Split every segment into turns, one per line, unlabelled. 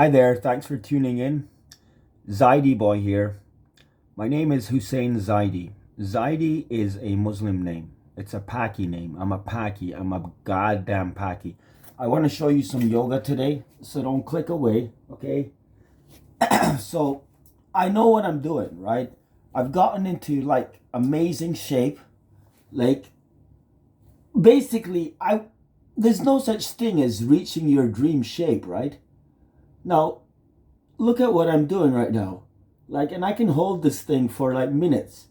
Hi there, thanks for tuning in. zAiDiBoy here. My name is Hussein Zaidi. Zaidi is a Muslim name. It's a Paki name. I'm a Paki. I'm a goddamn Paki. I want to show you some yoga today, so don't click away, okay? So, I know what I'm doing, right? I've gotten into like amazing shape. Like, basically, there's no such thing as reaching your dream shape, right? Now, look at what I'm doing right now. Like, and I can hold this thing for like minutes,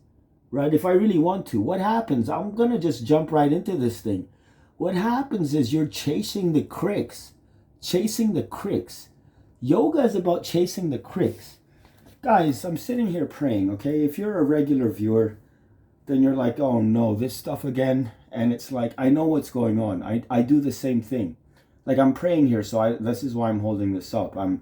right? If I really want to. What happens? I'm gonna just jump right into this thing. What happens is you're chasing the cricks. Chasing the cricks. Yoga is about chasing the cricks. Guys, I'm sitting here praying, okay? If you're a regular viewer, then you're like, oh no, this stuff again. And it's like, I know what's going on. I do the same thing. Like, I'm praying here, so this is why I'm holding this up. I'm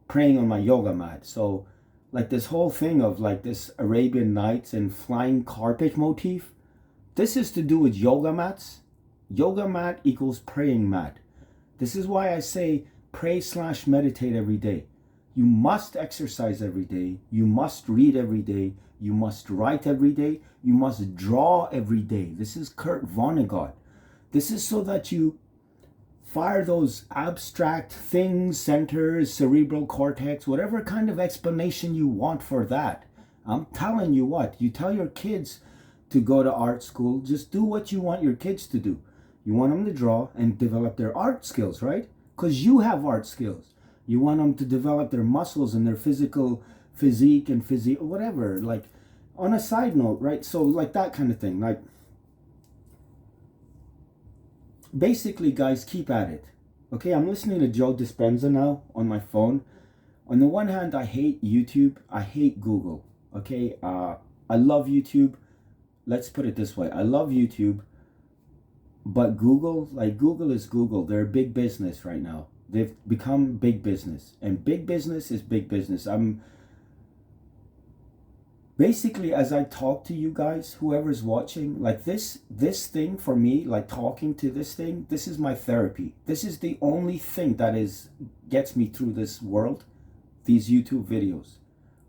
praying on my yoga mat. So like this whole thing of like this Arabian Nights and flying carpet motif, this is to do with yoga mats. Yoga mat equals praying mat. This is why I say pray / meditate every day. You must exercise every day. You must read every day. You must write every day. You must draw every day. This is Kurt Vonnegut. This is so that you fire those abstract things, centers, cerebral cortex, whatever kind of explanation you want for that. I'm telling you what, you tell your kids to go to art school, just do what you want your kids to do. You want them to draw and develop their art skills, right? Because you have art skills. You want them to develop their muscles and their physique and whatever. Like, on a side note, right? So like that kind of thing. Like, basically, guys, keep at it. Okay, I'm listening to Joe Dispenza now on my phone. On the one hand, I hate YouTube. I hate Google. Okay, I love YouTube. Let's put it this way. I love YouTube. But Google, like Google is Google. They're big business right now. They've become big business. And big business is big business. Basically, as I talk to you guys, whoever's watching, like this thing for me, like talking to this thing, this is my therapy. This is the only thing that gets me through this world, these YouTube videos,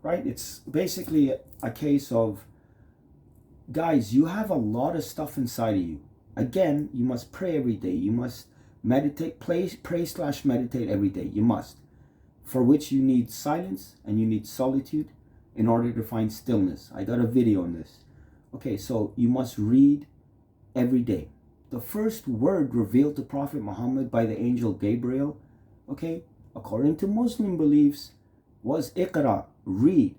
right? It's basically a case of, guys, you have a lot of stuff inside of you. Again, you must pray every day. You must meditate, pray / meditate every day. You must. For which you need silence and you need solitude in order to find stillness. I got a video on this. Okay, so you must read every day. The first word revealed to Prophet Muhammad by the angel Gabriel, okay, according to Muslim beliefs, was Iqra, read.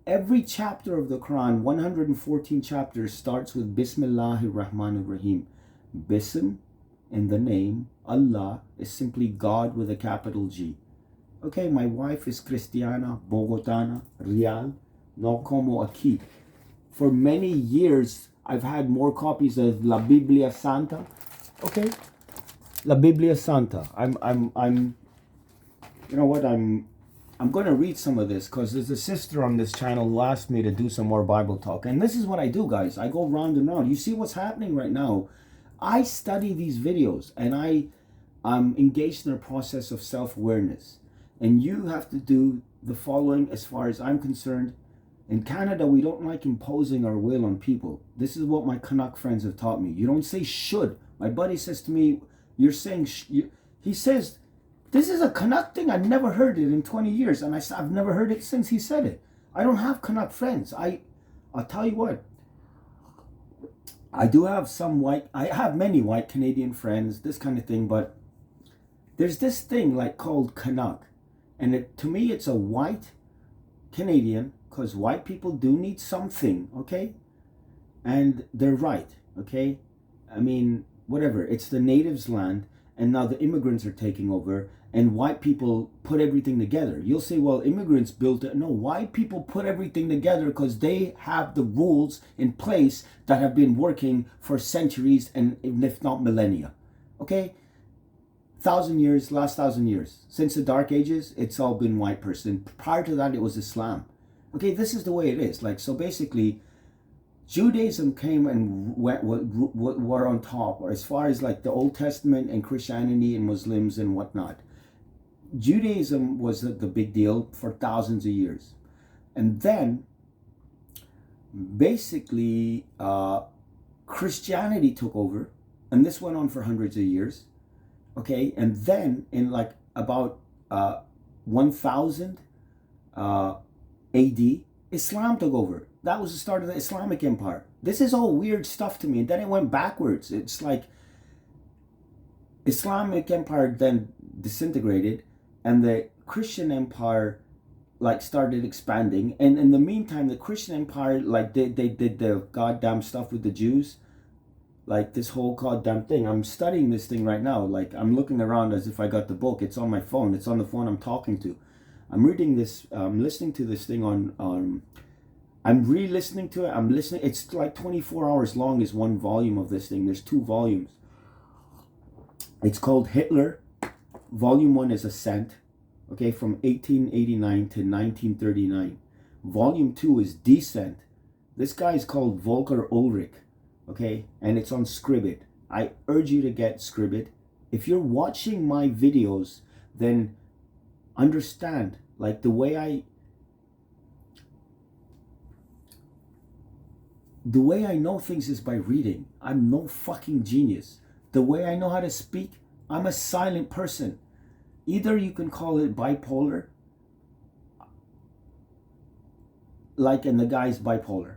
Every chapter of the Quran, 114 chapters, starts with Bismillahir Rahmanir Rahim. Bism, in the name, Allah, is simply God with a capital G. Okay, my wife is Cristiana, Bogotana, Real, no como aquí. For many years, I've had more copies of La Biblia Santa. Okay, La Biblia Santa. You know what? I'm going to read some of this because there's a sister on this channel who asked me to do some more Bible talk. And this is what I do, guys. I go round and round. You see what's happening right now. I study these videos and I'm engaged in a process of self-awareness. And you have to do the following as far as I'm concerned. In Canada, we don't like imposing our will on people. This is what my Canuck friends have taught me. You don't say should. My buddy says to me, you're saying, he says, this is a Canuck thing. I've never heard it in 20 years. And I've never heard it since he said it. I don't have Canuck friends. I'll tell you what. I do have I have many white Canadian friends, this kind of thing. But there's this thing like called Canuck. And to me, it's a white Canadian, because white people do need something, okay? And they're right, okay? I mean, whatever. It's the natives' land, and now the immigrants are taking over, and white people put everything together. You'll say, well, immigrants built it. No, white people put everything together because they have the rules in place that have been working for centuries and if not millennia, okay? 1,000 years, last 1,000 years. Since the Dark Ages, it's all been white person. Prior to that, it was Islam. Okay, this is the way it is. Like, so basically, Judaism came and were on top, or as far as like the Old Testament and Christianity and Muslims and whatnot. Judaism was the big deal for thousands of years. And then basically Christianity took over, and this went on for hundreds of years. Okay, and then in like about 1000 AD, Islam took over. That was the start of the Islamic Empire. This is all weird stuff to me. And then it went backwards. It's like Islamic Empire then disintegrated, and the Christian Empire like started expanding. And in the meantime, the Christian Empire, like they did the goddamn stuff with the Jews. Like this whole goddamn thing. I'm studying this thing right now. Like I'm looking around as if I got the book. It's on my phone. It's on the phone I'm talking to. I'm reading this, I'm listening to this thing on I'm re-listening to it. I'm listening. It's like 24 hours long is one volume of this thing. There's 2 volumes. It's called Hitler. Volume 1 is Ascent. Okay, from 1889 to 1939. Volume 2 is Descent. This guy is called Volker Ulrich. Okay, and it's on Scribd. I urge you to get Scribd. If you're watching my videos, then understand, like the way I know things is by reading. I'm no fucking genius. The way I know how to speak, I'm a silent person. Either you can call it bipolar, like, and the guy's bipolar,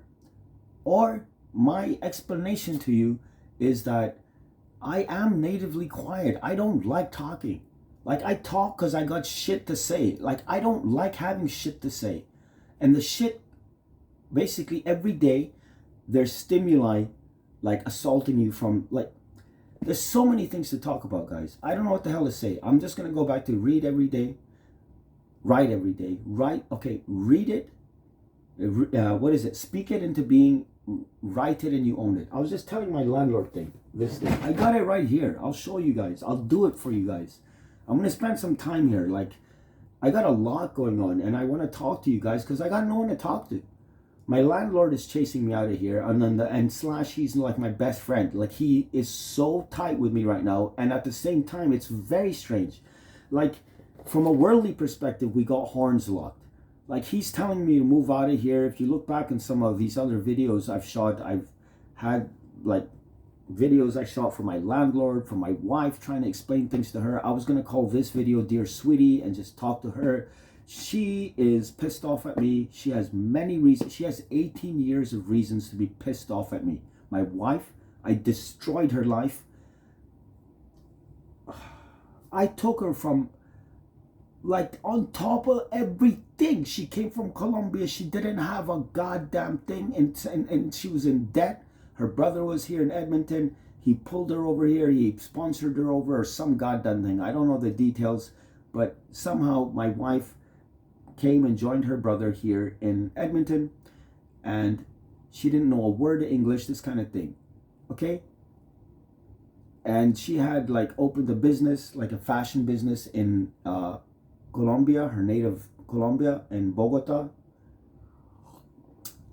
or my explanation to you is that I am natively quiet. I don't like talking. Like, I talk because I got shit to say. Like, I don't like having shit to say. And the shit, basically every day, there's stimuli, like, assaulting you from, like, there's so many things to talk about, guys. I don't know what the hell to say. I'm just going to go back to read every day, write every day. Write, okay, read it. What is it? Speak it into being, write it, and you own it. I was just telling my landlord this thing. I got it right here. I'll show you guys. I'll do it for you guys. I'm going to spend some time here. Like, I got a lot going on, and I want to talk to you guys because I got no one to talk to. My landlord is chasing me out of here, and then slash, he's like my best friend. Like, he is so tight with me right now, and at the same time, it's very strange. Like, from a worldly perspective, we got horns locked. Like, he's telling me to move out of here. If you look back in some of these other videos I've shot, I've had like videos I shot for my landlord, for my wife, trying to explain things to her. I was gonna call this video Dear Sweetie and just talk to her. She is pissed off at me. She has many reasons. She has 18 years of reasons to be pissed off at me. My wife, I destroyed her life. I took her from, like, on top of everything. She came from Colombia. She didn't have a goddamn thing, and she was in debt. Her brother was here in Edmonton. He pulled her over here. He sponsored her over, or some goddamn thing. I don't know the details, but somehow my wife came and joined her brother here in Edmonton, and she didn't know a word of English, this kind of thing. Okay? And she had like opened a business, like a fashion business in Colombia, her native Colombia, in Bogota.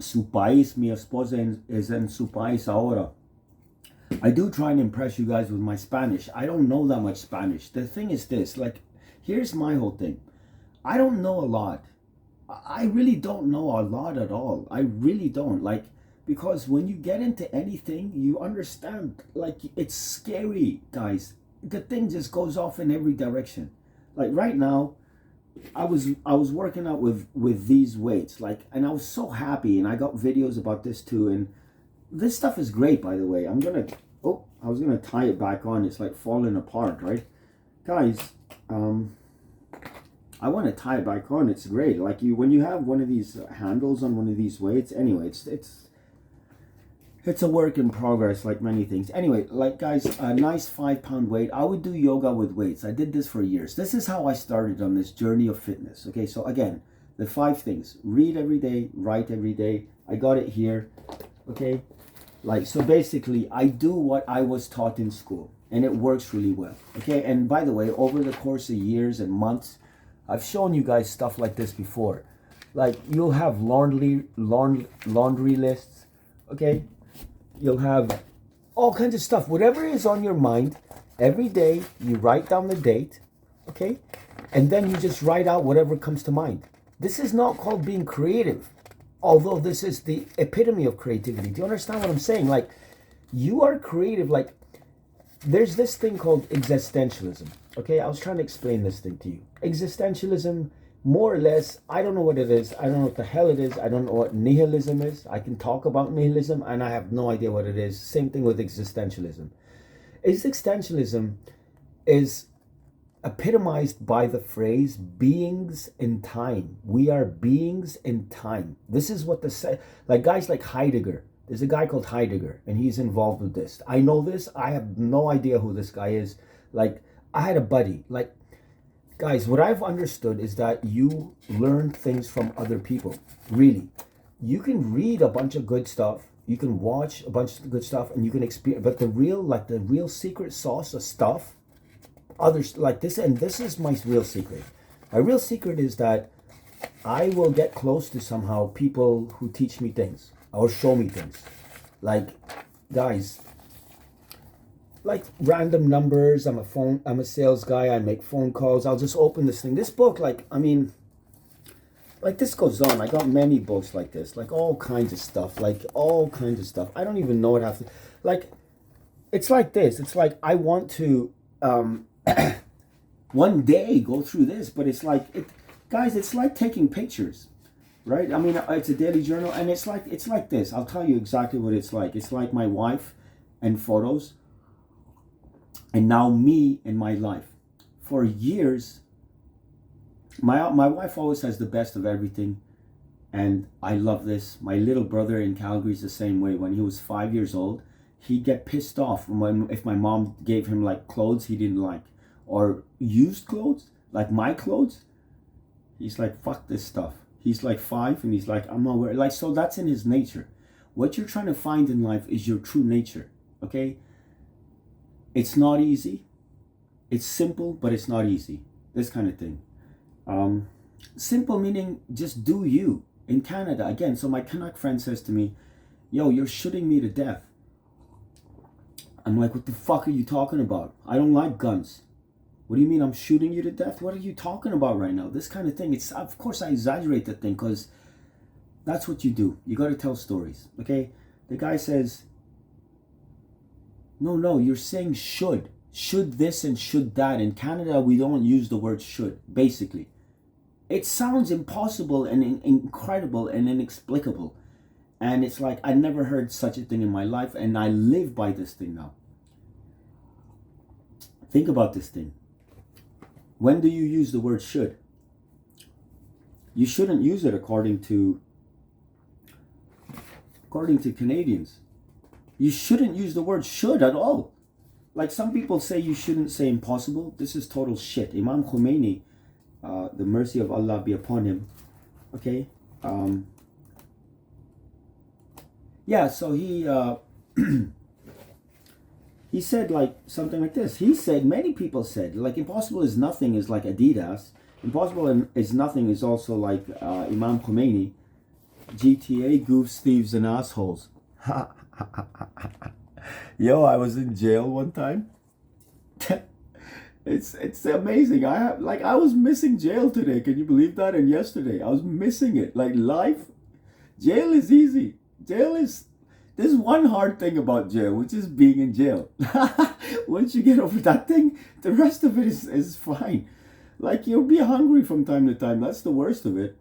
Su país, mi esposa es en su país ahora. I do try and impress you guys with my Spanish. I don't know that much Spanish. The thing is this, like, here's my whole thing. I don't know a lot. I really don't know a lot at all. I really don't. Like, because when you get into anything, you understand, like, it's scary, guys. The thing just goes off in every direction. Like, right now, I was working out with these weights, like, and I was so happy, and I got videos about this too, and this stuff is great, by the way. I was gonna tie it back on. It's like falling apart, right? Guys, I want to tie it back on. It's great. Like, when you have one of these handles on one of these weights, anyway, it's a work in progress, like many things. Anyway, like, guys, a nice 5-pound weight. I would do yoga with weights. I did this for years. This is how I started on this journey of fitness. Okay, so again, the 5 things: read every day, write every day. I got it here. Okay, like, so basically, I do what I was taught in school, and it works really well. Okay, and by the way, over the course of years and months, I've shown you guys stuff like this before. Like, you'll have laundry lists. Okay. You'll have all kinds of stuff. Whatever is on your mind, every day you write down the date, okay? and then you just write out whatever comes to mind. This is not called being creative, although this is the epitome of creativity. Do you understand what I'm saying? Like, you are creative. Like, there's this thing called existentialism. Okay, I was trying to explain this thing to you. Existentialism, more or less, I don't know what it is. I don't know what the hell it is. I don't know what nihilism is. I can talk about nihilism and I have no idea what it is. Same thing with existentialism. Existentialism is epitomized by the phrase beings in time. We are beings in time. This is what like guys like Heidegger. There's a guy called Heidegger and he's involved with this. I know this. I have no idea who this guy is. Like, I had a buddy. Like, guys, what I've understood is that you learn things from other people. Really. You can read a bunch of good stuff. You can watch a bunch of good stuff and you can experience, but the real secret sauce of stuff, others like this, and this is my real secret. My real secret is that I will get close to somehow people who teach me things or show me things. Like, guys, like random numbers. I'm a sales guy. I make phone calls. I'll just open this thing. This book, like, I mean, like, this goes on. I got many books like this, like all kinds of stuff, like all kinds of stuff. I don't even know what I have to, like, it's like this. It's like, I want to, one day go through this, but it's like, guys, it's like taking pictures, right? I mean, it's a daily journal and it's like this. I'll tell you exactly what it's like. It's like my wife and photos and now me and my life. For years, my wife always has the best of everything, and I love this. My little brother in Calgary is the same way. When he was 5 years old, he'd get pissed off if my mom gave him like clothes he didn't like or used clothes, like my clothes. He's like, fuck this stuff. He's like 5 and he's like, I'm not wearing, like, so that's in his nature. What you're trying to find in life is your true nature, okay? It's not easy. It's simple, but it's not easy. This kind of thing. Simple meaning just do you. In Canada, again, so my Canuck friend says to me, yo, you're shooting me to death. I'm like, what the fuck are you talking about? I don't like guns. What do you mean I'm shooting you to death? What are you talking about right now? This kind of thing. It's, of course I exaggerate the thing because that's what you do. You got to tell stories, okay? The guy says, no, you're saying should. Should this and should that. In Canada, we don't use the word should, basically. It sounds impossible and incredible and inexplicable. And it's like, I never heard such a thing in my life, and I live by this thing now. Think about this thing. When do you use the word should? You shouldn't use it according to Canadians. You shouldn't use the word should at all. Like, some people say you shouldn't say impossible. This is total shit. Imam Khomeini, the mercy of Allah be upon him. Okay. Yeah, so he he said like something like this. He said, many people said, like, impossible is nothing is like Adidas. Impossible is nothing is also like Imam Khomeini. GTA, goofs, thieves, and assholes. Yo, I was in jail one time. It's amazing. I was missing jail today. Can you believe that? And yesterday, I was missing it. Like, life, jail is easy. There's one hard thing about jail, which is being in jail. Once you get over that thing, the rest of it is fine. Like, you'll be hungry from time to time. That's the worst of it.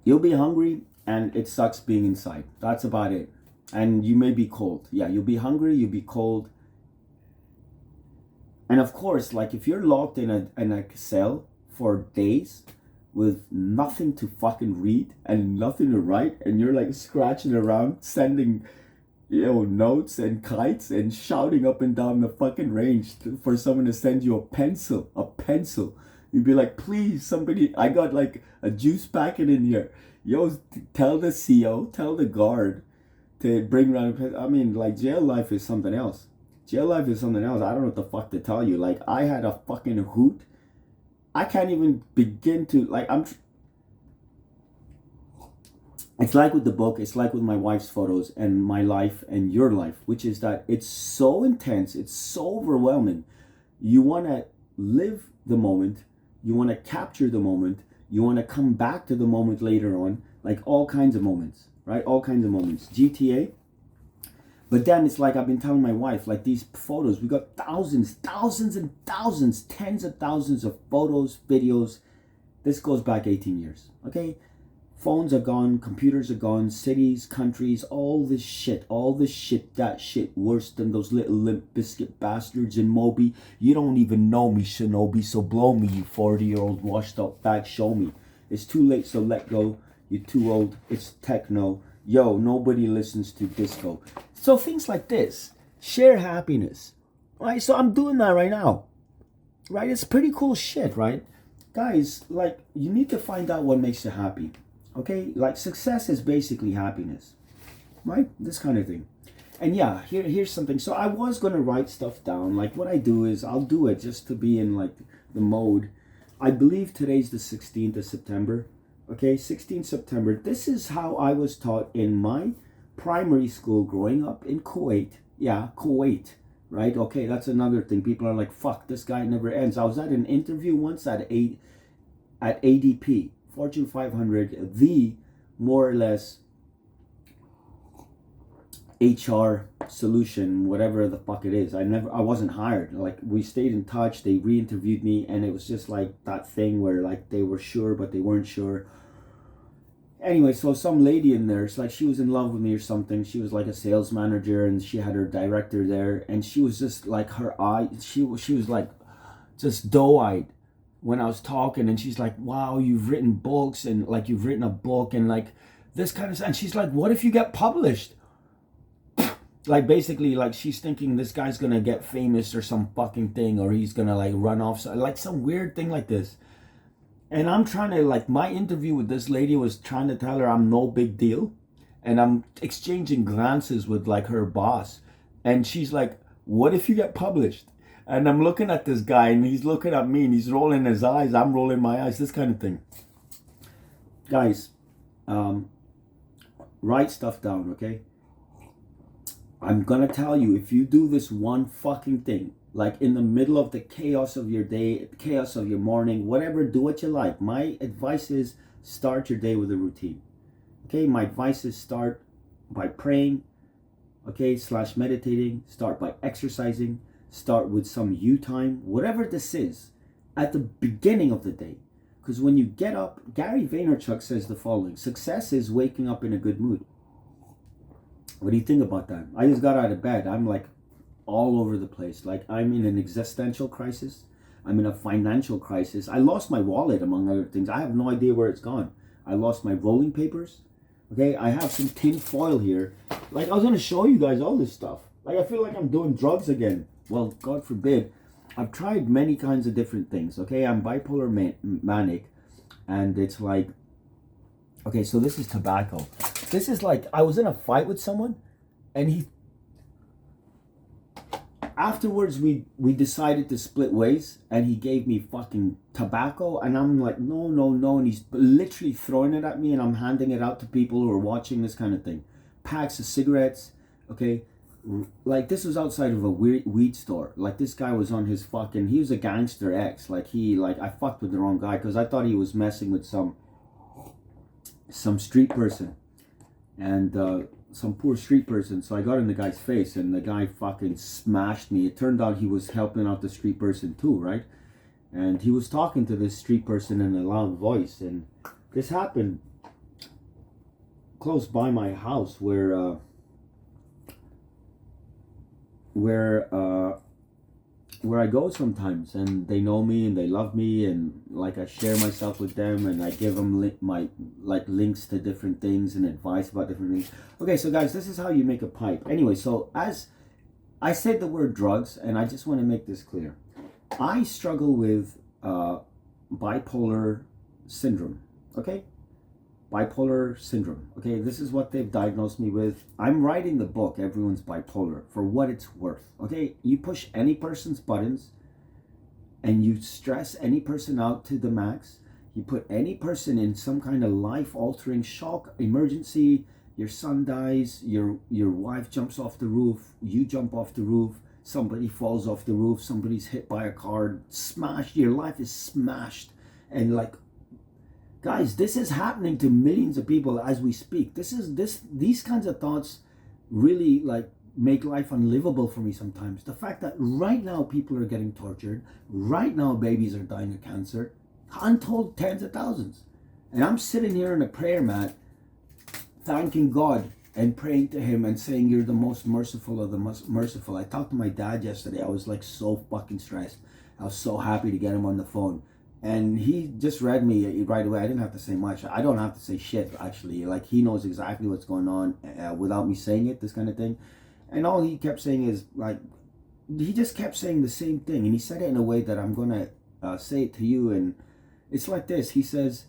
You'll be hungry and it sucks being inside. That's about it. And you may be cold. Yeah, you'll be hungry, you'll be cold. And of course, like, if you're locked in a cell for days with nothing to fucking read and nothing to write, and you're like scratching around, sending, notes and kites and shouting up and down the fucking range for someone to send you a pencil. You'd be like, please, somebody, I got like a juice packet in here. Yo, tell the CO, tell the guard to bring around. I mean, like, jail life is something else. Jail life is something else. I don't know what the fuck to tell you. Like, I had a fucking hoot. I can't even begin to, like, it's like with the book, it's like with my wife's photos and my life and your life, which is that it's so intense, it's so overwhelming. You want to live the moment, you want to capture the moment, you want to come back to the moment later on, like all kinds of moments, right? All kinds of moments. GTA. But then it's like I've been telling my wife, like these photos, we got thousands and thousands, tens of thousands of photos, videos. This goes back 18 years, okay? Phones are gone, computers are gone, cities, countries, all this shit, that shit, worse than those little Limp Biscuit bastards in Moby. You don't even know me, Shinobi, so blow me, you 40-year-old washed up bag, show me. It's too late, so let go. You're too old, it's techno. Yo, nobody listens to disco. So things like this, share happiness, right? So I'm doing that right now, right? It's pretty cool shit, right? Guys, like, you need to find out what makes you happy, okay? Like, success is basically happiness, right? This kind of thing. And yeah, here's something. So I was going to write stuff down. Like, what I do is I'll do it just to be in, like, the mode. I believe today's the 16th of September. Okay, 16th September. This is how I was taught in my primary school growing up in Kuwait. Yeah, Kuwait, right? Okay, that's another thing. People are like, fuck, this guy never ends. I was at an interview once at ADP, Fortune 500, the more or less HR solution, whatever the fuck it is. I wasn't hired. Like, we stayed in touch. They re-interviewed me, and it was just like that thing where like they were sure but they weren't sure. Anyway, so some lady in there, it's like she was in love with me or something. She was like a sales manager, and she had her director there, and she was just like, her eye, she was like just doe-eyed when I was talking, and she's like, wow, you've written books, and like you've written a book, and like this kind of stuff. And she's like, what if you get published? Like, basically, like, she's thinking this guy's gonna get famous or some fucking thing, or he's gonna like run off, like some weird thing like this. And I'm trying to, like, my interview with this lady was trying to tell her I'm no big deal. And I'm exchanging glances with, like, her boss. And she's like, what if you get published? And I'm looking at this guy, and he's looking at me, and he's rolling his eyes. I'm rolling my eyes, this kind of thing. Guys, write stuff down, okay? I'm gonna tell you, if you do this one fucking thing, like in the middle of the chaos of your day, chaos of your morning, whatever, do what you like. My advice is start your day with a routine. Okay, my advice is start by praying, okay, / meditating, start by exercising, start with some you time, whatever this is, at the beginning of the day. Because when you get up, Gary Vaynerchuk says the following: success is waking up in a good mood. What do you think about that? I just got out of bed. I'm like all over the place. Like, I'm in an existential crisis. I'm in a financial crisis. I lost my wallet, among other things. I have no idea where it's gone. I lost my rolling papers. Okay, I have some tin foil here. Like, I was going to show you guys all this stuff. Like, I feel like I'm doing drugs again. Well, God forbid. I've tried many kinds of different things. Okay, I'm bipolar manic. And it's like, okay, so this is tobacco. This is like, I was in a fight with someone, and afterwards we decided to split ways, and he gave me fucking tobacco, and I'm like, no, and he's literally throwing it at me, and I'm handing it out to people who are watching, this kind of thing. Packs of cigarettes, okay? Like, this was outside of a weed store. Like, this guy was on his fucking, he was a gangster ex. Like, I fucked with the wrong guy, because I thought he was messing with some street person. And some poor street person. So I got in the guy's face, and the guy fucking smashed me. It turned out he was helping out the street person too, right? And he was talking to this street person in a loud voice. And this happened close by my house, where I go sometimes, and they know me and they love me, and like I share myself with them, and I give them my links to different things and advice about different things. Okay, so guys, this is how you make a pipe. Anyway, so as I said the word drugs, and I just want to make this clear. I struggle with bipolar syndrome, okay? Bipolar syndrome, okay? This is what they've diagnosed me with. I'm writing the book, Everyone's Bipolar, for what it's worth, okay? You push any person's buttons, and you stress any person out to the max. You put any person in some kind of life-altering shock, emergency. Your son dies, your wife jumps off the roof, you jump off the roof, somebody falls off the roof, somebody's hit by a car, smashed, your life is smashed. And like, guys, this is happening to millions of people as we speak. These kinds of thoughts really like make life unlivable for me sometimes. The fact that right now people are getting tortured, right now babies are dying of cancer, untold tens of thousands. And I'm sitting here in a prayer mat, thanking God and praying to him and saying, you're the most merciful of the most merciful. I talked to my dad yesterday. I was like so fucking stressed. I was so happy to get him on the phone. And he just read me right away. I didn't have to say much. I don't have to say shit, actually. Like, he knows exactly what's going on without me saying it, this kind of thing. And all he kept saying is, like, he just kept saying the same thing. And he said it in a way that I'm going to say it to you. And it's like this. He says,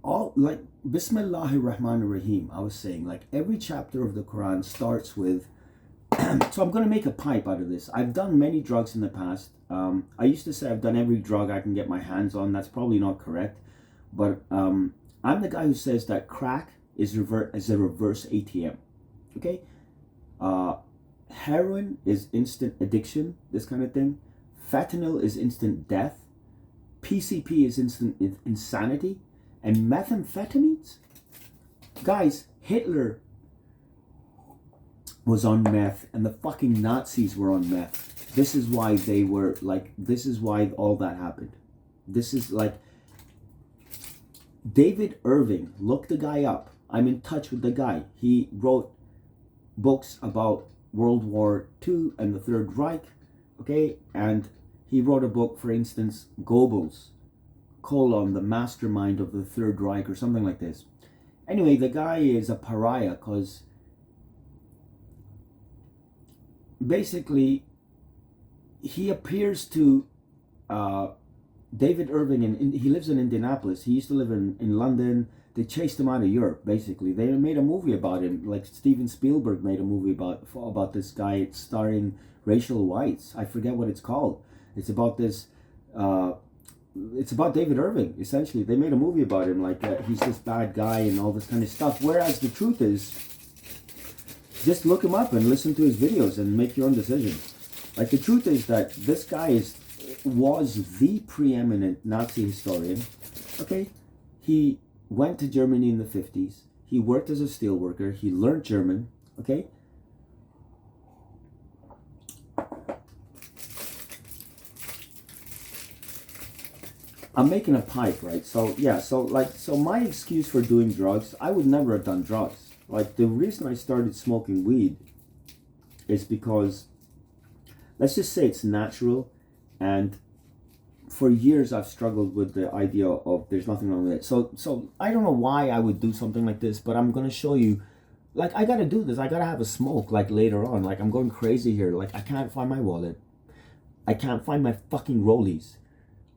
all like, Bismillahir Rahmanir Rahim. I was saying, like, every chapter of the Quran starts with, so I'm going to make a pipe out of this. I've done many drugs in the past. I used to say I've done every drug I can get my hands on. That's probably not correct. But I'm the guy who says that crack is a reverse ATM. Okay? Heroin is instant addiction, this kind of thing. Fentanyl is instant death. PCP is instant insanity. And methamphetamines? Guys, Hitler was on meth, and the fucking Nazis were on meth. This is why they were like, this is why all that happened. This is like, David Irving, look the guy up. I'm in touch with the guy. He wrote books about World War II and the Third Reich, okay? And he wrote a book, for instance, Goebbels, the mastermind of the Third Reich, or something like this. Anyway, the guy is a pariah because basically he appears to David Irving, and he lives in Indianapolis. He used to live in London. They chased him out of Europe, basically. They made a movie about him, like Steven Spielberg made a movie about this guy starring Rachel Weisz. I forget what it's called. It's about this it's about David Irving, essentially. They made a movie about him, like he's this bad guy and all this kind of stuff. Whereas the truth is, just look him up and listen to his videos and make your own decision. Like, the truth is that this guy was the preeminent Nazi historian. Okay, he went to Germany in the 50s. He worked as a steel worker. He learned German. Okay. I'm making a pipe, right? So yeah, so my excuse for doing drugs, I would never have done drugs. Like, the reason I started smoking weed is because, let's just say it's natural, and for years I've struggled with the idea of there's nothing wrong with it. So I don't know why I would do something like this, but I'm gonna show you. Like, I gotta do this. I gotta have a smoke, like, later on. Like, I'm going crazy here. Like, I can't find my wallet. I can't find my fucking rollies.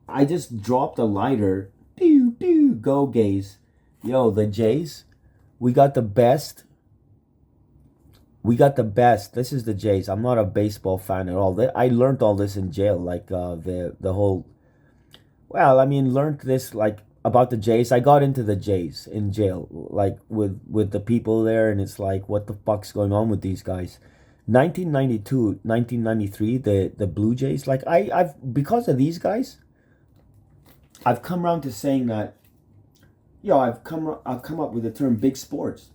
I just dropped a lighter. Pew, pew, go gays. Yo, the Jays, we got the best. We got the best. This is the Jays. I'm not a baseball fan at all. I learned all this in jail. Like, the whole, well, I mean, learned this, like, about the Jays. I got into the Jays in jail, like, with the people there, and it's like, what the fuck's going on with these guys? 1992, 1993, the Blue Jays, like, I've because of these guys, I've come around to saying that, I've come up with the term big sports.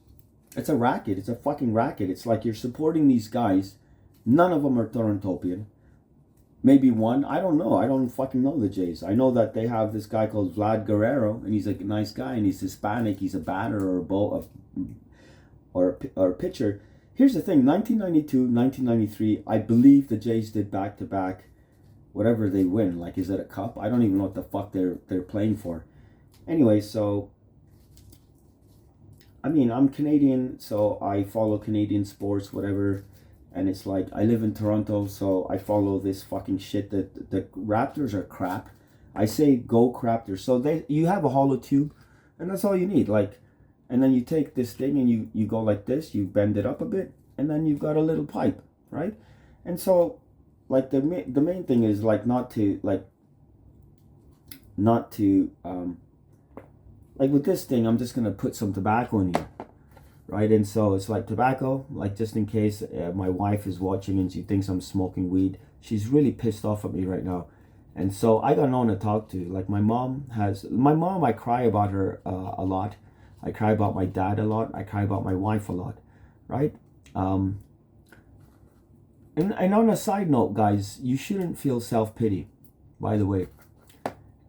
It's a racket. It's a fucking racket. It's like you're supporting these guys. None of them are Torontopian. Maybe one. I don't know. I don't fucking know the Jays. I know that they have this guy called Vlad Guerrero, and he's a nice guy, and he's Hispanic. He's a batter or a bowler or a pitcher. Here's the thing. 1992, 1993, I believe the Jays did back-to-back whatever they win. Like, is it a cup? I don't even know what the fuck they're playing for. Anyway, so, I mean, I'm Canadian, so I follow Canadian sports, whatever. And it's like, I live in Toronto, so I follow this fucking shit that the Raptors are crap. I say go Raptors. So you have a hollow tube, and that's all you need. Like, and then you take this thing and you go like this, you bend it up a bit, and then you've got a little pipe, right? And so, like, the main thing is, like, not to like with this thing, I'm just gonna put some tobacco in here. right? And so it's like tobacco, like just in case my wife is watching and she thinks I'm smoking weed, she's really pissed off at me right now. And so I got no one to talk to. Like my mom, I cry about her a lot. I cry about my dad a lot. I cry about my wife a lot, right? Um, and on a side note, guys, you shouldn't feel self-pity, by the way.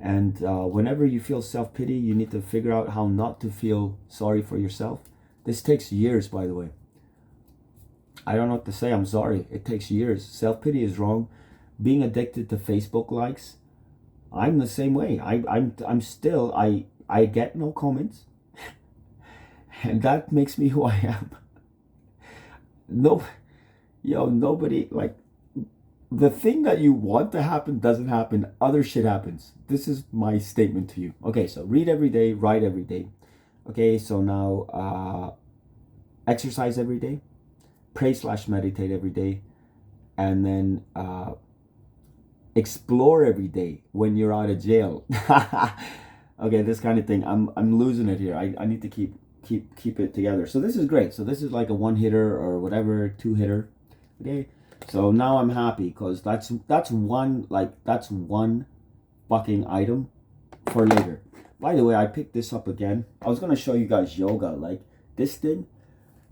And whenever you feel self-pity, you need to figure out how not to feel sorry for yourself. This takes years, by the way. I don't know what to say. I'm sorry. It takes years. Self-pity is wrong. Being addicted to Facebook likes, I'm the same way. I'm still, I get no comments. And that makes me who I am. No, nobody, like, the thing that you want to happen doesn't happen. Other shit happens. This is my statement to you. Okay, so read every day, write every day. Okay, so now exercise every day, pray/meditate every day, and then explore every day when you're out of jail. Okay, this kind of thing. I'm losing it here. I need to keep it together. So this is great. So this is like a one hitter or whatever, two hitter. Okay. So now I'm happy because that's one fucking item for later. By the way, I picked this up again. I was gonna show you guys yoga. Like this thing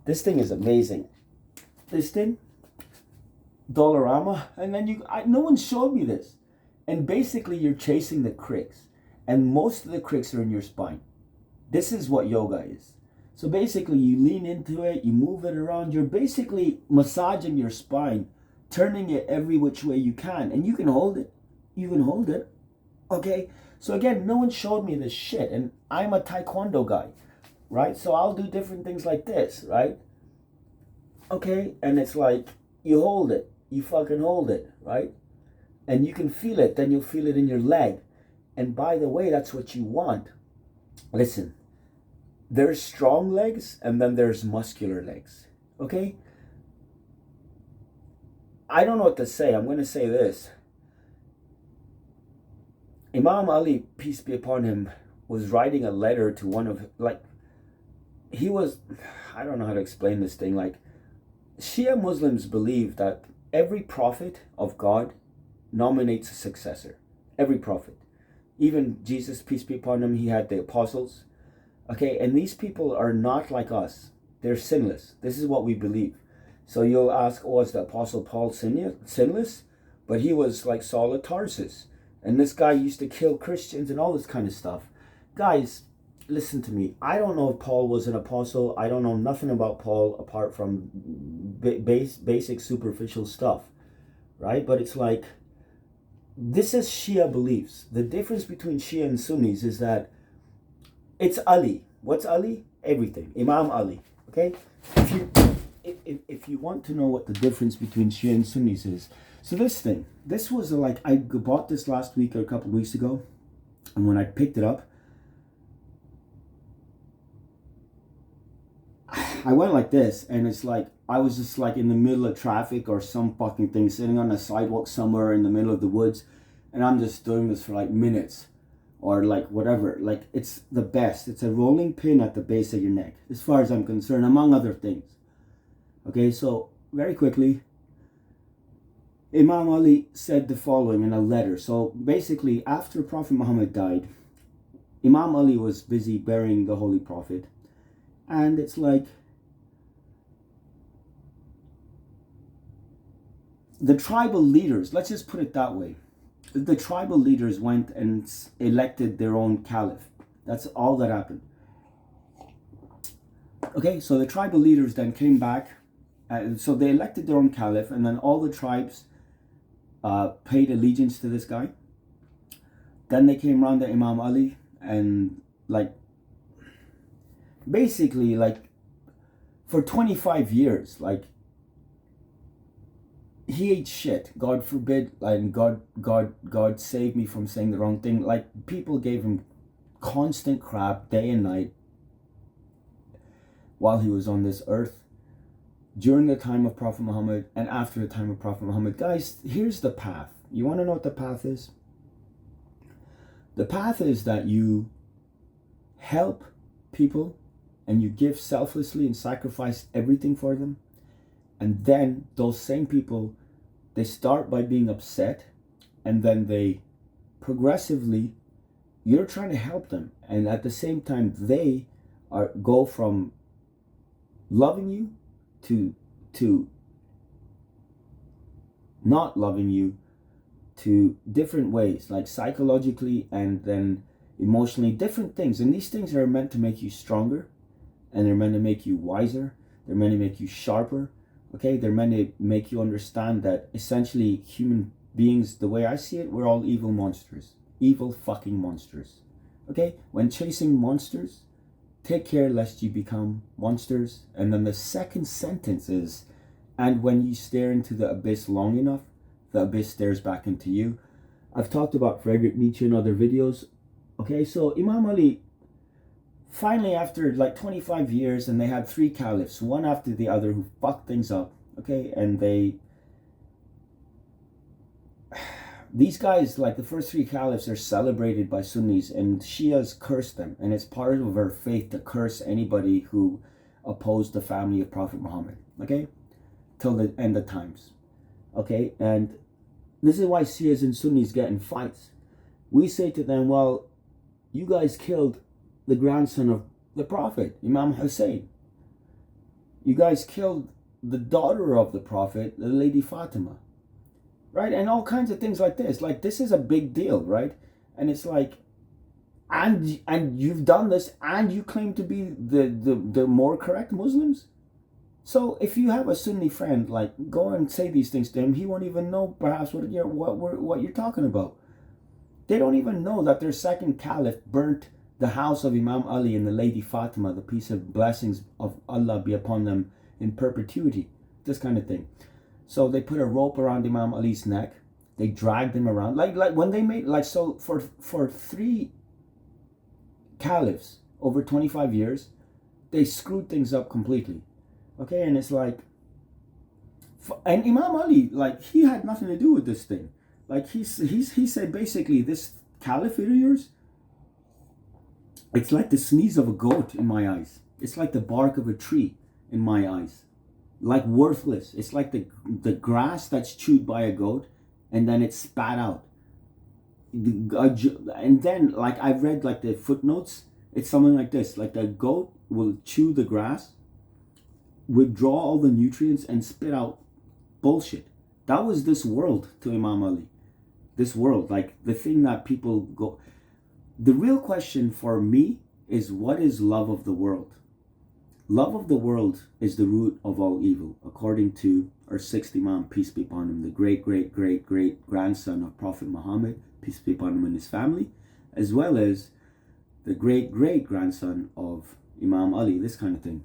is amazing. This thing, Dollarama, and then no one showed me this. And basically, you're chasing the cricks, and most of the cricks are in your spine. This is what yoga is. So basically, you lean into it, you move it around. You're basically massaging your spine, turning it every which way you can, and you can hold it. You can hold it. Okay? So again, no one showed me this shit, and I'm a taekwondo guy, right? So I'll do different things like this, right? Okay? And it's like, you hold it. You fucking hold it, right? And you can feel it. Then you'll feel it in your leg. And by the way, that's what you want. Listen, there's strong legs, and then there's muscular legs, okay? I don't know what to say. I'm going to say this. Imam Ali, peace be upon him, was writing a letter to one of, like, I don't know how to explain this thing. Like, Shia Muslims believe that every prophet of God nominates a successor. Every prophet. Even Jesus, peace be upon him, he had the apostles. Okay, and these people are not like us. They're sinless. This is what we believe. So you'll ask, oh, is the Apostle Paul sinless? But he was like Saul of Tarsus. And this guy used to kill Christians and all this kind of stuff. Guys, listen to me. I don't know if Paul was an apostle. I don't know nothing about Paul apart from basic superficial stuff. Right? But it's like, this is Shia beliefs. The difference between Shia and Sunnis is that it's Ali. What's Ali? Everything. Imam Ali. Okay? If you want to know what the difference between Shia and Sunnis is, so this was like, I bought this last week or a couple weeks ago, and when I picked it up, I went like this, and it's like, I was just like in the middle of traffic or some fucking thing, sitting on a sidewalk somewhere in the middle of the woods, and I'm just doing this for like minutes. Or like whatever, like it's the best. It's a rolling pin at the base of your neck, as far as I'm concerned, among other things. Okay, so very quickly, Imam Ali said the following in a letter. So basically, after Prophet Muhammad died, Imam Ali was busy burying the Holy Prophet. And it's like, the tribal leaders, let's just put it that way. The tribal leaders went and elected their own caliph. That's all that happened. Okay, so the tribal leaders then came back. So they elected their own caliph, and then all the tribes paid allegiance to this guy. Then they came around to Imam Ali, and like, basically, like, for 25 years, like, he ate shit. God forbid, and God save me from saying the wrong thing. Like, people gave him constant crap day and night while he was on this earth, during the time of Prophet Muhammad and after the time of Prophet Muhammad. Guys, here's the path. You want to know what the path is? The path is that you help people and you give selflessly and sacrifice everything for them, and then those same people, they start by being upset, and then they progressively, you're trying to help them, and at the same time they go from loving you to not loving you, to different ways, like psychologically and then emotionally, different things. And these things are meant to make you stronger, and they're meant to make you wiser, they're meant to make you sharper. Okay, they're meant to make you understand that essentially human beings, the way I see it, we're all evil monsters. Evil fucking monsters. Okay, when chasing monsters, take care lest you become monsters. And then the second sentence is, and when you stare into the abyss long enough, the abyss stares back into you. I've talked about Friedrich Nietzsche in other videos. Okay, so Imam Ali, finally after like 25 years, and they had 3 caliphs, one after the other, who fucked things up. Okay, and these guys, like the first 3 caliphs, are celebrated by Sunnis, and Shias curse them, and it's part of our faith to curse anybody who opposed the family of Prophet Muhammad, okay, till the end of times. Okay, and this is why Shias and Sunnis get in fights. We say to them, well, you guys killed the grandson of the Prophet, Imam Hussein. You guys killed the daughter of the Prophet, the Lady Fatima. Right? And all kinds of things like this. Like, this is a big deal, right? And it's like, and you've done this, and you claim to be the more correct Muslims? So if you have a Sunni friend, like, go and say these things to him, he won't even know perhaps what you're talking about. They don't even know that their second caliph burnt the house of Imam Ali and the Lady Fatima, the peace and blessings of Allah be upon them in perpetuity. This kind of thing. So they put a rope around Imam Ali's neck. They dragged him around. Like when they made, like, so for 3 caliphs over 25 years, they screwed things up completely. Okay, and it's like, and Imam Ali, like, he had nothing to do with this thing. Like, he said basically, this caliphate of yours, it's like the sneeze of a goat in my eyes. It's like the bark of a tree in my eyes. Like, worthless. It's like the grass that's chewed by a goat and then it's spat out. And then, like, I've read, like, the footnotes. It's something like this. Like, the goat will chew the grass, withdraw all the nutrients, and spit out bullshit. That was this world to Imam Ali. This world, like, the thing that people go... The real question for me is, what is love of the world? Love of the world is the root of all evil, according to our 6th Imam, peace be upon him, the great grandson of Prophet Muhammad, peace be upon him, and his family, as well as the great grandson of Imam Ali, this kind of thing.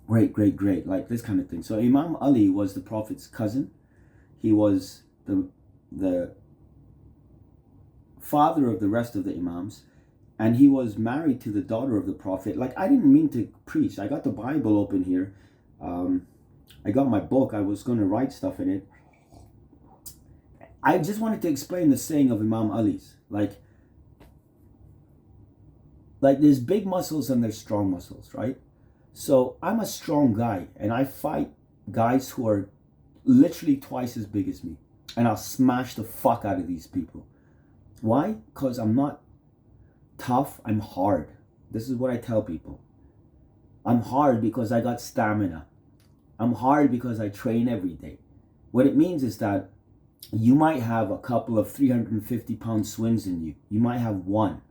Great, like this kind of thing. So Imam Ali was the Prophet's cousin. He was the father of the rest of the Imams, and he was married to the daughter of the Prophet. Like, I didn't mean to preach. I got the Bible open here. I got my book. I was going to write stuff in it. I just wanted to explain the saying of Imam Ali's. Like there's big muscles and there's strong muscles, right? So I'm a strong guy, and I fight guys who are literally twice as big as me. And I'll smash the fuck out of these people. Why? Because I'm not tough, I'm hard. This is what I tell people. I'm hard because I got stamina. I'm hard because I train every day. What it means is that you might have a couple of 350-pound swings in you. You might have one.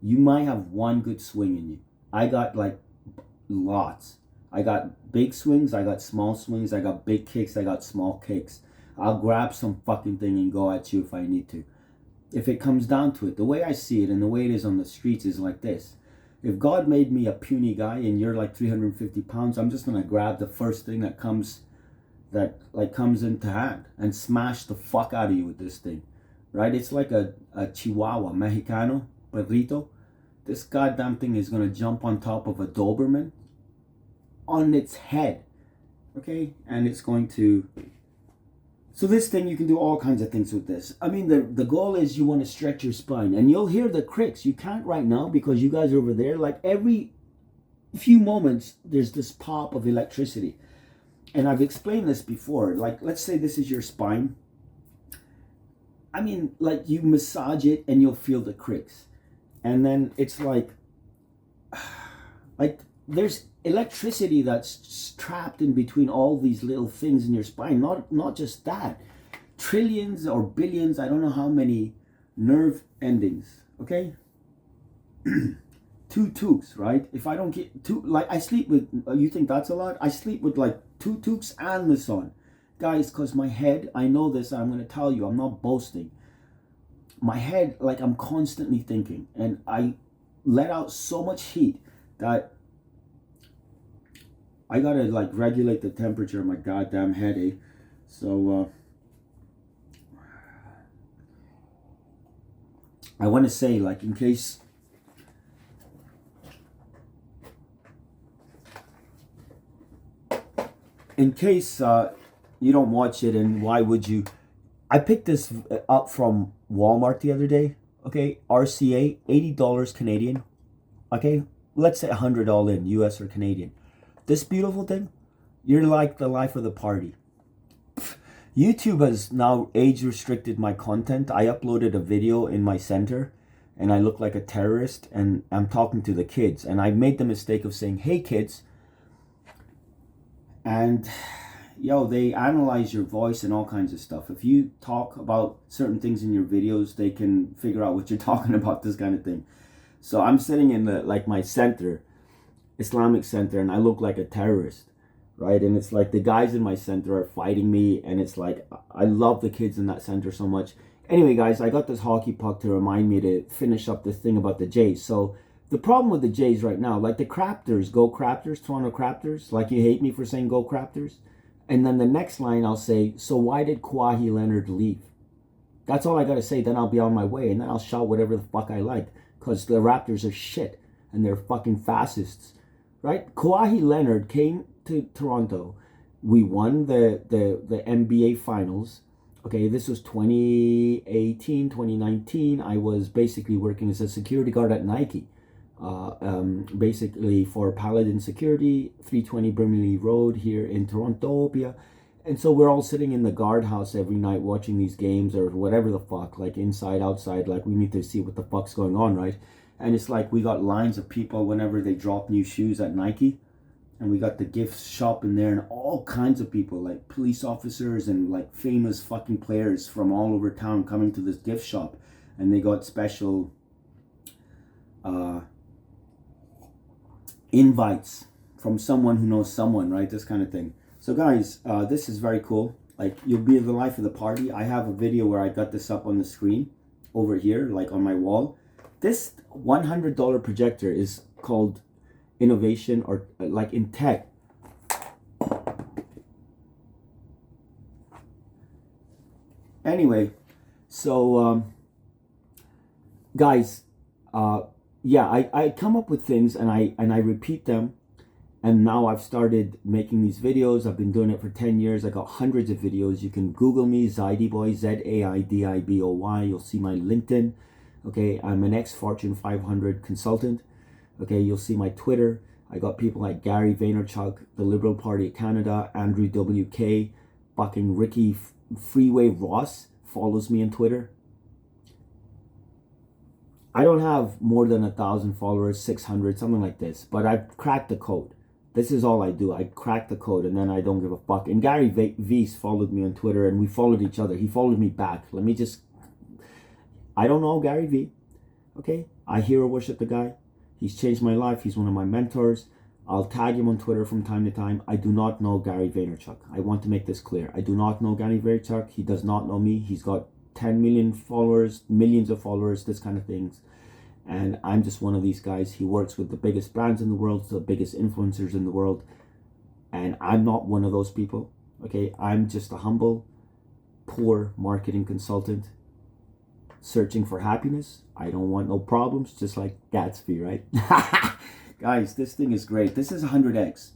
You might have one good swing in you. I got, like, lots. I got big swings, I got small swings, I got big kicks, I got small kicks. I'll grab some fucking thing and go at you if I need to. If it comes down to it, the way I see it and the way it is on the streets is like this. If God made me a puny guy and you're like 350 pounds, I'm just going to grab the first thing that comes into hand and smash the fuck out of you with this thing. Right? It's like a Chihuahua, Mexicano, perrito. This goddamn thing is going to jump on top of a Doberman on its head. Okay? And it's going to... So this thing, you can do all kinds of things with this. I mean, the goal is you want to stretch your spine. And you'll hear the cricks. You can't right now because you guys are over there. Like, every few moments, there's this pop of electricity. And I've explained this before. Like, let's say this is your spine. I mean, like, you massage it and you'll feel the cricks. And then it's like there's electricity that's trapped in between all these little things in your spine. Not just that. Trillions or billions, I don't know how many nerve endings, okay? Two toques, right? If I don't get two, like I sleep with, you think that's a lot? I sleep with like two toques and the sun. Guys, because my head, I know this, I'm going to tell you, I'm not boasting. My head, like I'm constantly thinking, and I let out so much heat that I got to like regulate the temperature of my goddamn head, eh? So, I want to say, like, in case you don't watch it, and why would you? I picked this up from Walmart the other day. Okay, RCA, $80 Canadian. Okay, let's say $100 all in, US or Canadian. This beautiful thing, you're like the life of the party. YouTube has now age restricted my content. I uploaded a video in my center and I look like a terrorist and I'm talking to the kids. And I made the mistake of saying, hey kids. And yo, they analyze your voice and all kinds of stuff. If you talk about certain things in your videos, they can figure out what you're talking about, this kind of thing. So I'm sitting in the like my center, Islamic center, and I look like a terrorist. Right, and it's like the guys in my center are fighting me, and it's like I love the kids in that center so much. Anyway, guys, I got this hockey puck to remind me to finish up this thing about the Jays. So the problem with the Jays right now, like the Craptors, go Craptors, Toronto Craptors, like you hate me for saying go Craptors. And then the next line I'll say, so why did Kawhi Leonard leave? That's all I got to say, then I'll be on my way, and then I'll shout whatever the fuck I like, because the Raptors are shit, and they're fucking fascists, right? Kawhi Leonard came to Toronto. We won the NBA finals. Okay, this was 2018, 2019. I was basically working as a security guard at Nike. Basically for Paladin Security, 320 Brimley Road here in Toronto. And so we're all sitting in the guardhouse every night watching these games or whatever the fuck, like inside, outside, like we need to see what the fuck's going on, right? And it's like we got lines of people whenever they drop new shoes at Nike. And we got the gift shop in there and all kinds of people, like police officers and like famous fucking players from all over town coming to this gift shop. And they got special invites from someone who knows someone, right? This kind of thing. So guys, this is very cool. Like, you'll be the life of the party. I have a video where I got this up on the screen over here, like on my wall. This $100 projector is called innovation, or like in tech. Anyway, so guys, yeah, I come up with things and I repeat them, and now I've started making these videos. I've been doing it for 10 years. I got hundreds of videos. You can Google me, zAiDiBoy, zAiDiBoy. You'll see my LinkedIn. Okay, I'm an ex-Fortune 500 consultant. Okay, you'll see my Twitter. I got people like Gary Vaynerchuk, the Liberal Party of Canada, Andrew WK, fucking Ricky Freeway Ross follows me on Twitter. I don't have more than 1,000 followers, 600, something like this, but I've cracked the code. This is all I do. I crack the code and then I don't give a fuck. And Gary V's followed me on Twitter and we followed each other. He followed me back. I don't know Gary V. Okay, I hero worship the guy. He's changed my life. He's one of my mentors. I'll tag him on Twitter from time to time. I do not know Gary Vaynerchuk. I want to make this clear. I do not know Gary Vaynerchuk. He does not know me. He's got 10 million followers, millions of followers, this kind of things. And I'm just one of these guys. He works with the biggest brands in the world, the biggest influencers in the world. And I'm not one of those people. Okay, I'm just a humble, poor marketing consultant searching for happiness. I don't want no problems, just like Gatsby, right? Guys, this thing is great. This is 100x.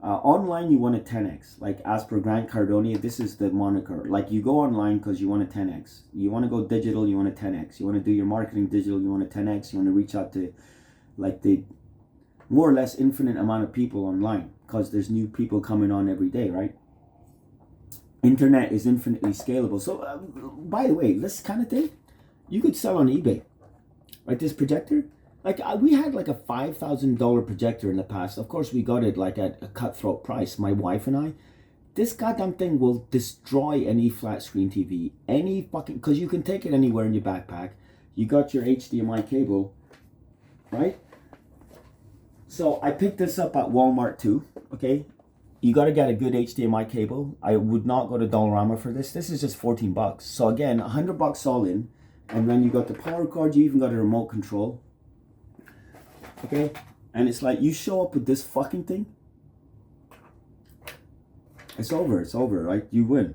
Online, you want a 10x. Like, as per Grant Cardone, this is the moniker. Like, you go online because you want a 10x. You want to go digital, you want a 10x. You want to do your marketing digital, you want a 10x. You want to reach out to, like, the more or less infinite amount of people online, because there's new people coming on every day, right? Internet is infinitely scalable. So by the way, this kind of thing you could sell on eBay. Like this projector, like we had like a $5,000 projector in the past. Of course, we got it like at a cutthroat price, my wife and I. This goddamn thing will destroy any flat screen TV, any fucking, because you can take it anywhere in your backpack. You got your HDMI cable, right? So I picked this up at Walmart too, okay? You got to get a good HDMI cable. I would not go to Dollarama for this. This is just 14 bucks. So again, 100 bucks all in. And then you got the power cord, you even got a remote control. Okay? And it's like, you show up with this fucking thing, it's over, right? You win.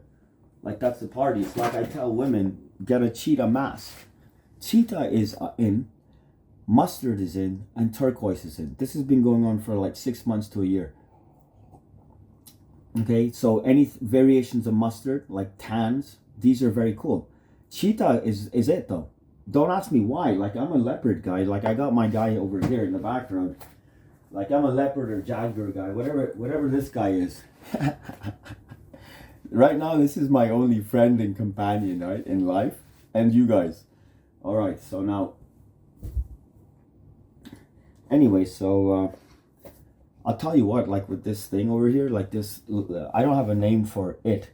Like, that's the party. It's like I tell women, get a cheetah mask. Cheetah is in, mustard is in, and turquoise is in. This has been going on for like 6 months to a year. Okay, so any variations of mustard, like tans, these are very cool. Cheetah is it though. Don't ask me why. Like, I'm a leopard guy. Like, I got my guy over here in the background. Like, I'm a leopard or jaguar guy, whatever this guy is. Right now, this is my only friend and companion, right, in life, and you guys. All right, so now, anyway, so I'll tell you what, like with this thing over here, like this, I don't have a name for it,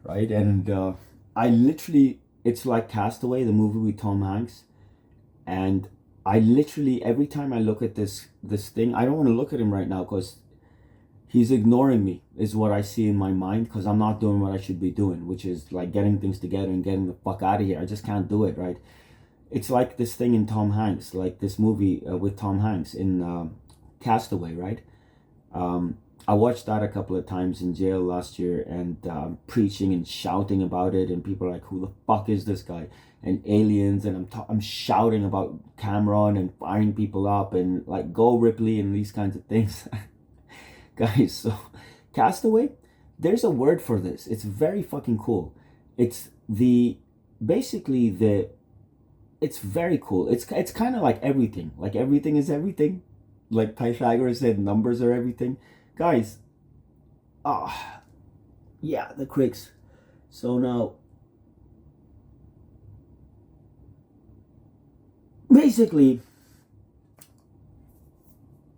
right? And I literally, it's like Castaway, the movie with Tom Hanks, and I literally, every time I look at this thing, I don't want to look at him right now because he's ignoring me, is what I see in my mind, because I'm not doing what I should be doing, which is like getting things together and getting the fuck out of here. I just can't do it, right? It's like this thing in Tom Hanks, like this movie with Tom Hanks in Castaway, right? I watched that a couple of times in jail last year, and preaching and shouting about it, and people are like, who the fuck is this guy? And aliens, and I'm shouting about Cameron and firing people up, and like, go Ripley, and these kinds of things. Guys, so Castaway, there's a word for this. It's very fucking cool. It's it's very cool. It's kind of like everything. Like, everything is everything. Like Pythagoras said, numbers are everything. Guys, yeah, the cricks. So now, basically,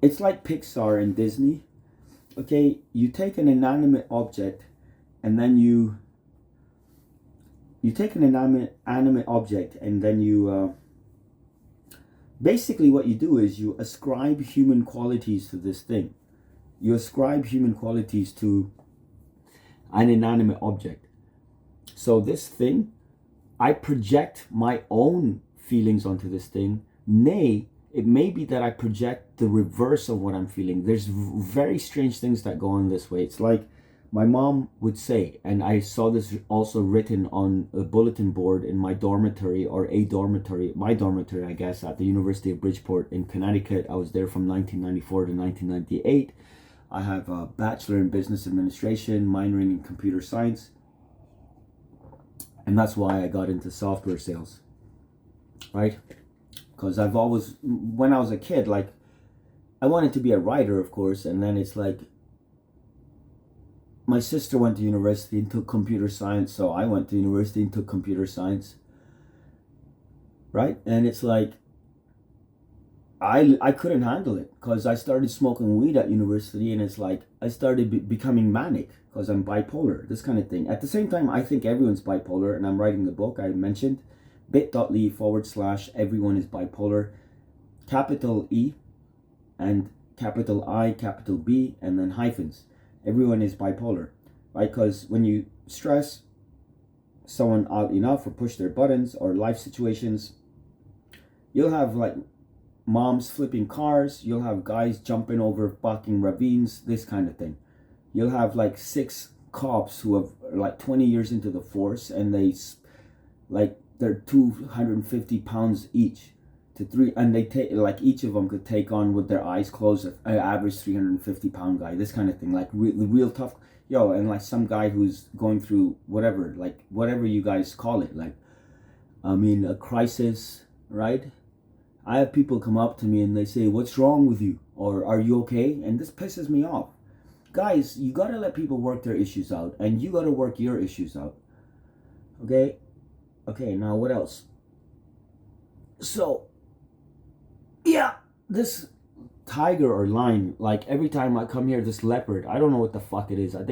it's like Pixar and Disney. Okay, you take an inanimate object, and then you take an inanimate object, and then you basically what you do is you ascribe human qualities to this thing. You ascribe human qualities to an inanimate object. So this thing, I project my own feelings onto this thing. Nay, it may be that I project the reverse of what I'm feeling. There's very strange things that go on this way. It's like my mom would say, and I saw this also written on a bulletin board in my dormitory, or my dormitory, I guess, at the University of Bridgeport in Connecticut. I was there from 1994 to 1998. I have a bachelor in business administration, minoring in computer science. And that's why I got into software sales, right? Because I've always, when I was a kid, like, I wanted to be a writer, of course, and then it's like, my sister went to university and took computer science, so I went to university and took computer science, right? And it's like, I couldn't handle it, because I started smoking weed at university, and it's like, I started becoming manic, because I'm bipolar, this kind of thing. At the same time, I think everyone's bipolar, and I'm writing the book I mentioned, bit.ly/everyone is bipolar, capital E and capital I, capital B, and then hyphens. Everyone is bipolar, right? Because when you stress someone out enough, or push their buttons, or life situations, you'll have like moms flipping cars, you'll have guys jumping over fucking ravines, this kind of thing. You'll have like 6 cops who have like 20 years into the force, and they're 250 pounds each to 3, and they take, like, each of them could take on, with their eyes closed, an average 350-pound guy, this kind of thing, like real tough, and like some guy who's going through whatever, like whatever you guys call it, like, I mean, a crisis, right? I have people come up to me and they say, what's wrong with you? or are you okay? And this pisses me off. Guys, you gotta let people work their issues out, and you gotta work your issues out. Okay? Okay, now what else? So, yeah, this tiger or lion, like every time I come here, this leopard, I don't know what the fuck it is. I think